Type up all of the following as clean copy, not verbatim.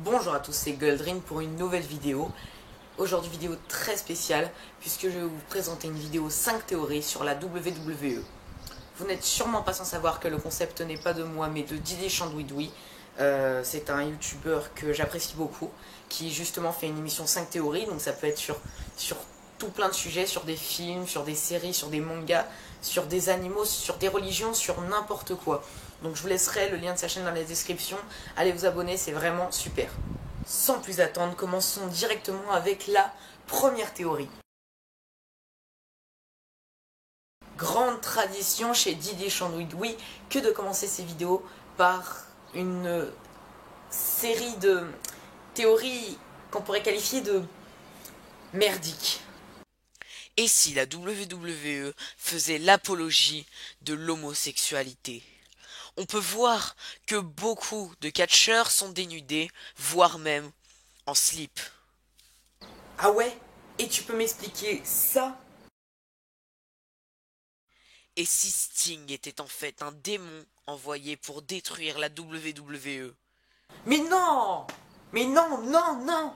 Bonjour à tous, c'est Goldrin pour une nouvelle vidéo. Aujourd'hui, vidéo très spéciale puisque je vais vous présenter une vidéo 5 théories sur la WWE. Vous n'êtes sûrement pas sans savoir que le concept n'est pas de moi mais de Didier Chandouidoui. C'est un youtubeur que j'apprécie beaucoup qui justement fait une émission 5 théories, donc ça peut être sur tout plein de sujets, sur des films, sur des séries, sur des mangas, sur des animaux, sur des religions, sur n'importe quoi. Donc je vous laisserai le lien de sa chaîne dans la description. Allez vous abonner, c'est vraiment super. Sans plus attendre, commençons directement avec la première théorie. Grande tradition chez Didier Chandouidoui que de commencer ses vidéos par une série de théories qu'on pourrait qualifier de merdiques. Et si la WWE faisait l'apologie de l'homosexualité? On peut voir que beaucoup de catcheurs sont dénudés, voire même en slip. Ah ouais? Et tu peux m'expliquer ça? Et si Sting était en fait un démon envoyé pour détruire la WWE? Mais non! Mais non, non, non!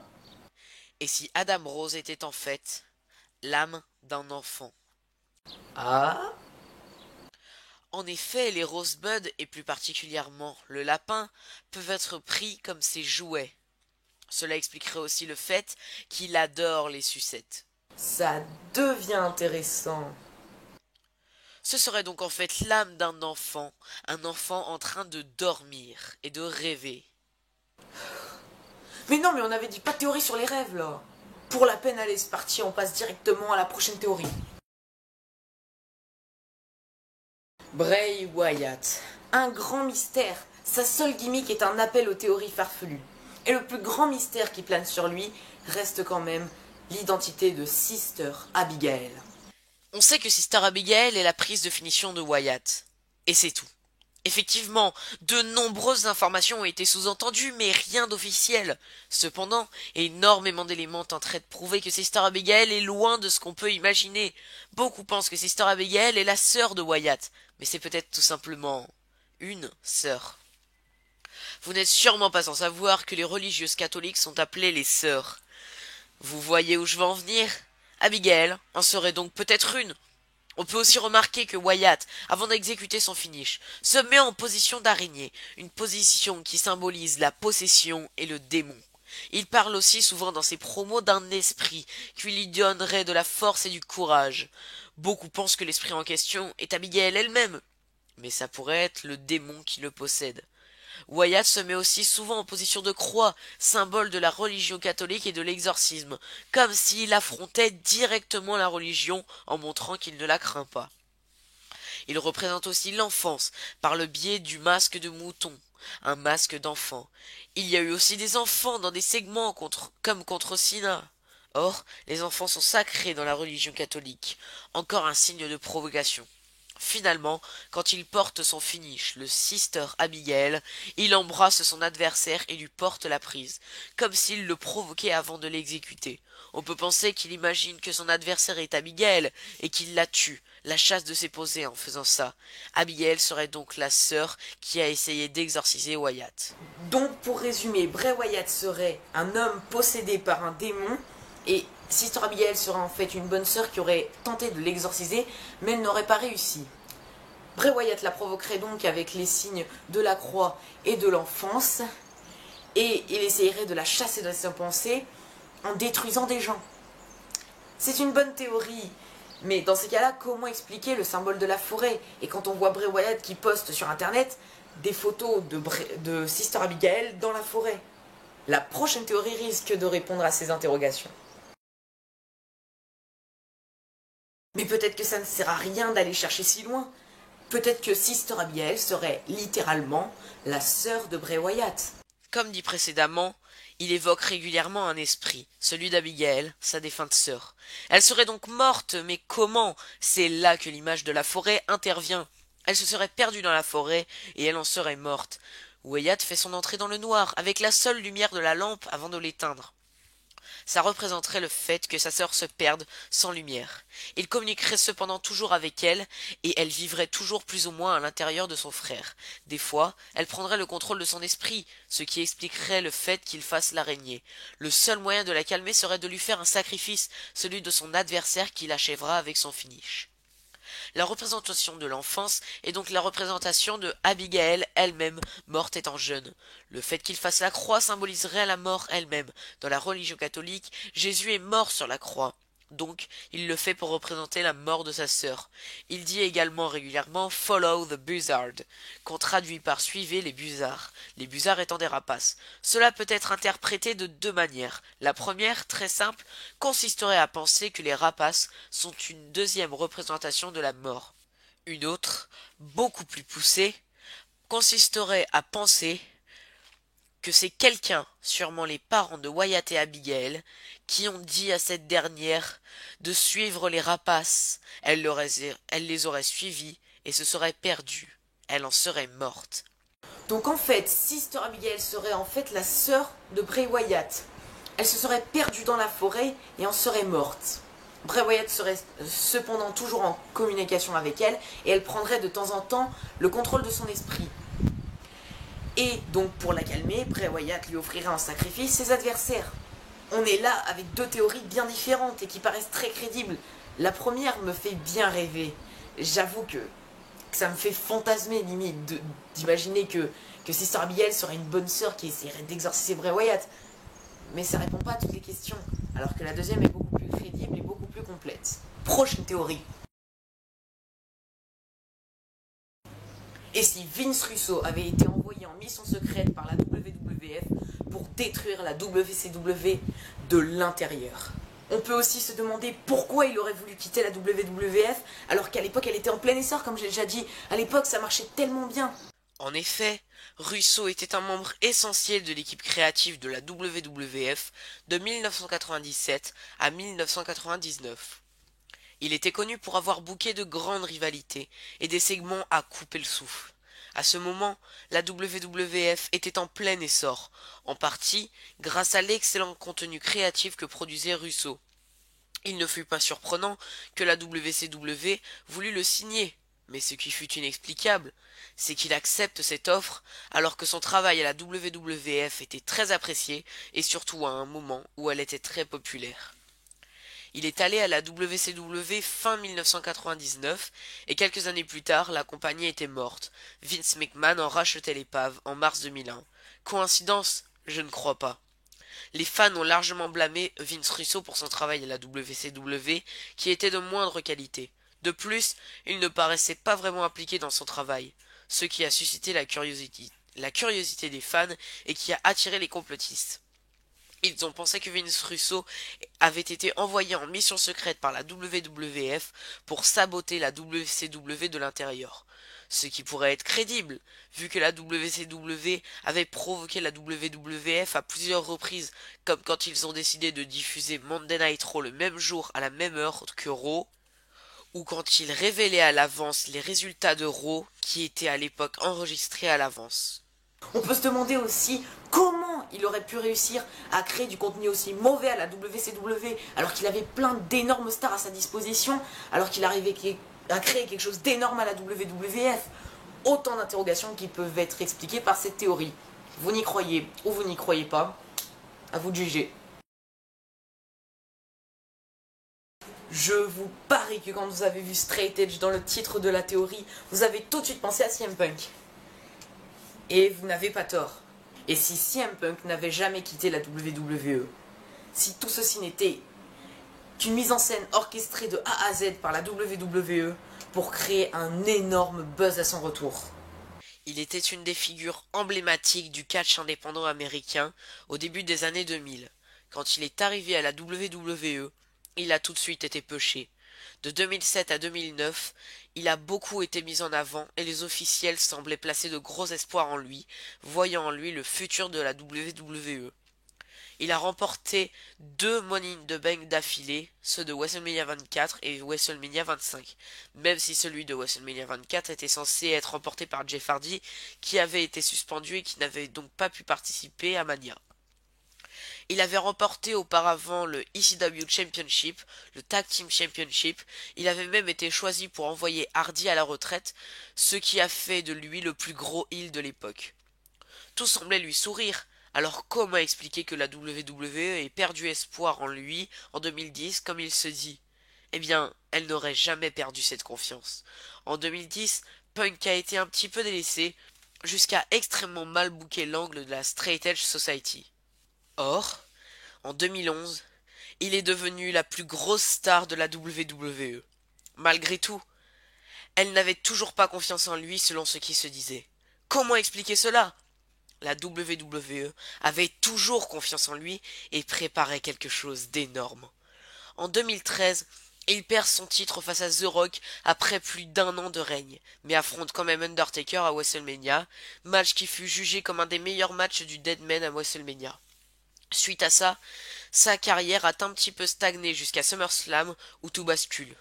Et si Adam Rose était en fait l'âme d'un enfant? Ah? En effet, les rosebuds, et plus particulièrement le lapin, peuvent être pris comme ses jouets. Cela expliquerait aussi le fait qu'il adore les sucettes. Ça devient intéressant. Ce serait donc en fait l'âme d'un enfant, un enfant en train de dormir et de rêver. Mais non, mais on avait dit pas de théorie sur les rêves là. Pour la peine, allez, c'est parti, on passe directement à la prochaine théorie. Bray Wyatt. Un grand mystère. Sa seule gimmick est un appel aux théories farfelues. Et le plus grand mystère qui plane sur lui reste quand même l'identité de Sister Abigail. On sait que Sister Abigail est la prise de finition de Wyatt. Et c'est tout. Effectivement, de nombreuses informations ont été sous-entendues, mais rien d'officiel. Cependant, énormément d'éléments tenteraient de prouver que Sister Abigail est loin de ce qu'on peut imaginer. Beaucoup pensent que Sister Abigail est la sœur de Wyatt, mais c'est peut-être tout simplement une sœur. Vous n'êtes sûrement pas sans savoir que les religieuses catholiques sont appelées les sœurs. Vous voyez où je veux en venir? Abigail en serait donc peut-être une. On peut aussi remarquer que Wyatt, avant d'exécuter son finish, se met en position d'araignée, une position qui symbolise la possession et le démon. Il parle aussi souvent dans ses promos d'un esprit qui lui donnerait de la force et du courage. Beaucoup pensent que l'esprit en question est Abigail elle-même, mais ça pourrait être le démon qui le possède. Wyatt se met aussi souvent en position de croix, symbole de la religion catholique et de l'exorcisme, comme s'il affrontait directement la religion en montrant qu'il ne la craint pas. Il représente aussi l'enfance par le biais du masque de mouton, un masque d'enfant. Il y a eu aussi des enfants dans des segments comme contre Sina. Or, les enfants sont sacrés dans la religion catholique, encore un signe de provocation. Finalement, quand il porte son finish, le Sister Abigail, il embrasse son adversaire et lui porte la prise, comme s'il le provoquait avant de l'exécuter. On peut penser qu'il imagine que son adversaire est Abigail et qu'il la tue, la chasse de ses posés en faisant ça. Abigail serait donc la sœur qui a essayé d'exorciser Wyatt. Donc pour résumer, Bray Wyatt serait un homme possédé par un démon et Sister Abigail serait en fait une bonne sœur qui aurait tenté de l'exorciser mais elle n'aurait pas réussi. Bray Wyatt la provoquerait donc avec les signes de la croix et de l'enfance et il essayerait de la chasser de ses pensées en détruisant des gens. C'est une bonne théorie, mais dans ces cas-là, comment expliquer le symbole de la forêt? Et quand on voit Bray Wyatt qui poste sur internet des photos de Sister Abigail dans la forêt, la prochaine théorie risque de répondre à ces interrogations. Mais peut-être que ça ne sert à rien d'aller chercher si loin. Peut-être que Sister Abigail serait littéralement la sœur de Bray Wyatt. Comme dit précédemment, il évoque régulièrement un esprit, celui d'Abigail, sa défunte sœur. Elle serait donc morte, mais comment? C'est là que l'image de la forêt intervient. Elle se serait perdue dans la forêt, et elle en serait morte. Wyatt fait son entrée dans le noir, avec la seule lumière de la lampe avant de l'éteindre. Ça représenterait le fait que sa sœur se perde sans lumière. Il communiquerait cependant toujours avec elle, et elle vivrait toujours plus ou moins à l'intérieur de son frère. Des fois, elle prendrait le contrôle de son esprit, ce qui expliquerait le fait qu'il fasse l'araignée. Le seul moyen de la calmer serait de lui faire un sacrifice, celui de son adversaire qui l'achèvera avec son finish. La représentation de l'enfance est donc la représentation de Abigail elle-même, morte étant jeune. Le fait qu'il fasse la croix symboliserait la mort elle-même. Dans la religion catholique, Jésus est mort sur la croix. Donc, il le fait pour représenter la mort de sa sœur. Il dit également régulièrement Follow the buzzard, qu'on traduit par suivez les busards étant des rapaces. Cela peut être interprété de deux manières. La première, très simple, consisterait à penser que les rapaces sont une deuxième représentation de la mort. Une autre, beaucoup plus poussée, consisterait à penser que c'est quelqu'un, sûrement les parents de Wyatt et Abigail, qui ont dit à cette dernière de suivre les rapaces. Elle les aurait suivis et se serait perdue. Elle en serait morte. Donc en fait, Sister Abigail serait en fait la sœur de Bray Wyatt. Elle se serait perdue dans la forêt et en serait morte. Bray Wyatt serait cependant toujours en communication avec elle et elle prendrait de temps en temps le contrôle de son esprit. Et donc pour la calmer, Bray Wyatt lui offrirait en sacrifice ses adversaires. On est là avec deux théories bien différentes et qui paraissent très crédibles. La première me fait bien rêver. J'avoue que ça me fait fantasmer limite d'imaginer que Sister Abigail serait une bonne sœur qui essaierait d'exorciser Bray Wyatt. Mais ça répond pas à toutes les questions, alors que la deuxième est beaucoup plus crédible et beaucoup plus complète. Prochaine théorie. Et si Vince Russo avait été envoyé en mission secrète par la WWF pour détruire la WCW de l'intérieur? On peut aussi se demander pourquoi il aurait voulu quitter la WWF alors qu'à l'époque elle était en plein essor, comme j'ai déjà dit. À l'époque ça marchait tellement bien. En effet, Russo était un membre essentiel de l'équipe créative de la WWF de 1997 à 1999. Il était connu pour avoir booké de grandes rivalités et des segments à couper le souffle. À ce moment, la WWF était en plein essor, en partie grâce à l'excellent contenu créatif que produisait Russo. Il ne fut pas surprenant que la WCW voulût le signer, mais ce qui fut inexplicable, c'est qu'il accepte cette offre alors que son travail à la WWF était très apprécié et surtout à un moment où elle était très populaire. Il est allé à la WCW fin 1999 et quelques années plus tard, la compagnie était morte. Vince McMahon en rachetait l'épave en mars 2001. Coïncidence? Je ne crois pas. Les fans ont largement blâmé Vince Russo pour son travail à la WCW, qui était de moindre qualité. De plus, il ne paraissait pas vraiment impliqué dans son travail, ce qui a suscité la curiosité des fans et qui a attiré les complotistes. Ils ont pensé que Vince Russo avait été envoyé en mission secrète par la WWF pour saboter la WCW de l'intérieur. Ce qui pourrait être crédible, vu que la WCW avait provoqué la WWF à plusieurs reprises, comme quand ils ont décidé de diffuser Monday Night Raw le même jour à la même heure que Raw, ou quand ils révélaient à l'avance les résultats de Raw qui étaient à l'époque enregistrés à l'avance. On peut se demander aussi comment il aurait pu réussir à créer du contenu aussi mauvais à la WCW alors qu'il avait plein d'énormes stars à sa disposition, alors qu'il arrivait à créer quelque chose d'énorme à la WWF. Autant d'interrogations qui peuvent être expliquées par cette théorie. Vous n'y croyez ou vous n'y croyez pas, à vous de juger. Je vous parie que quand vous avez vu Straight Edge dans le titre de la théorie, vous avez tout de suite pensé à CM Punk. Et vous n'avez pas tort. Et si CM Punk n'avait jamais quitté la WWE, si tout ceci n'était qu'une mise en scène orchestrée de A à Z par la WWE pour créer un énorme buzz à son retour. Il était une des figures emblématiques du catch indépendant américain au début des années 2000. Quand il est arrivé à la WWE, il a tout de suite été pêché. De 2007 à 2009, il a beaucoup été mis en avant et les officiels semblaient placer de gros espoirs en lui, voyant en lui le futur de la WWE. Il a remporté 2 Money in the Bank d'affilée, ceux de WrestleMania 24 et WrestleMania 25, même si celui de WrestleMania 24 était censé être remporté par Jeff Hardy, qui avait été suspendu et qui n'avait donc pas pu participer à Mania. Il avait remporté auparavant le ECW Championship, le Tag Team Championship, il avait même été choisi pour envoyer Hardy à la retraite, ce qui a fait de lui le plus gros heel de l'époque. Tout semblait lui sourire. Alors comment expliquer que la WWE ait perdu espoir en lui en 2010 comme il se dit? Eh bien, elle n'aurait jamais perdu cette confiance. En 2010, Punk a été un petit peu délaissé, jusqu'à extrêmement mal booker l'angle de la Straight Edge Society. Or, en 2011, il est devenu la plus grosse star de la WWE. Malgré tout, elle n'avait toujours pas confiance en lui selon ce qui se disait. Comment expliquer cela? La WWE avait toujours confiance en lui et préparait quelque chose d'énorme. En 2013, il perd son titre face à The Rock après plus d'1 an de règne, mais affronte quand même Undertaker à WrestleMania, match qui fut jugé comme un des meilleurs matchs du Deadman à WrestleMania. Suite à ça, sa carrière a un petit peu stagné jusqu'à SummerSlam où tout bascule.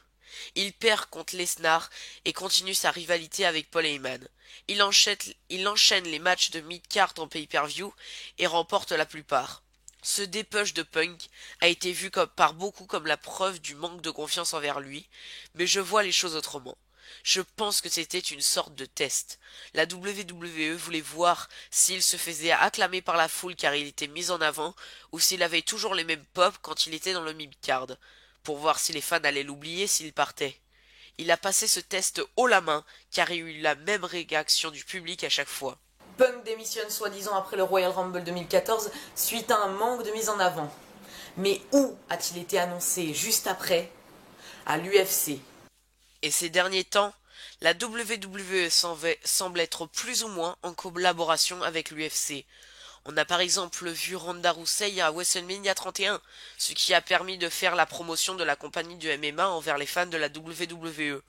Il perd contre Lesnar et continue sa rivalité avec Paul Heyman. Il enchaîne les matchs de mid-card en pay-per-view et remporte la plupart. Ce dépêche de Punk a été vu par beaucoup comme la preuve du manque de confiance envers lui, mais je vois les choses autrement. Je pense que c'était une sorte de test. La WWE voulait voir s'il se faisait acclamer par la foule car il était mis en avant, ou s'il avait toujours les mêmes pops quand il était dans le mid-card, pour voir si les fans allaient l'oublier s'il partait. Il a passé ce test haut la main car il eut la même réaction du public à chaque fois. Punk démissionne soi-disant après le Royal Rumble 2014 suite à un manque de mise en avant. Mais où a-t-il été annoncé juste après? À l'UFC. Et ces derniers temps, la WWE semble être plus ou moins en collaboration avec l'UFC. On a par exemple vu Ronda Rousey à WrestleMania 31, ce qui a permis de faire la promotion de la compagnie du MMA envers les fans de la WWE.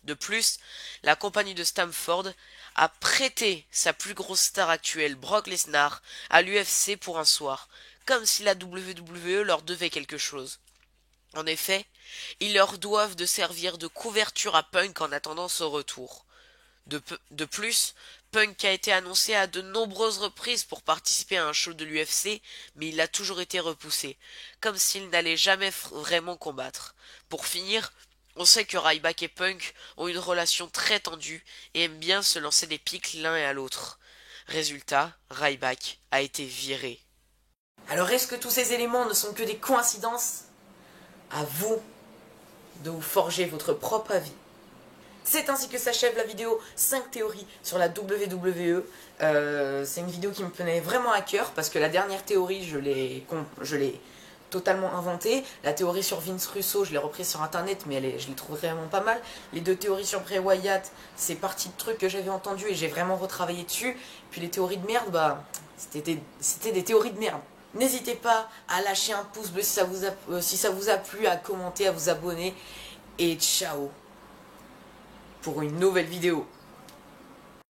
De plus, la compagnie de Stamford a prêté sa plus grosse star actuelle, Brock Lesnar, à l'UFC pour un soir, comme si la WWE leur devait quelque chose. En effet, ils leur doivent de servir de couverture à Punk en attendant son retour. De plus, Punk a été annoncé à de nombreuses reprises pour participer à un show de l'UFC, mais il a toujours été repoussé, comme s'il n'allait jamais vraiment combattre. Pour finir, on sait que Ryback et Punk ont une relation très tendue et aiment bien se lancer des pics l'un et à l'autre. Résultat, Ryback a été viré. Alors est-ce que tous ces éléments ne sont que des coïncidences? À vous de vous forger votre propre avis. C'est ainsi que s'achève la vidéo 5 théories sur la WWE. C'est une vidéo qui me tenait vraiment à cœur parce que la dernière théorie, je l'ai totalement inventée. La théorie sur Vince Russo, je l'ai reprise sur internet, mais je l'ai trouve vraiment pas mal. Les 2 théories sur Bray Wyatt, c'est parti de trucs que j'avais entendus et j'ai vraiment retravaillé dessus. Puis les théories de merde, bah, c'était des théories de merde. N'hésitez pas à lâcher un pouce bleu si ça vous a plu, à commenter, à vous abonner. Et ciao pour une nouvelle vidéo.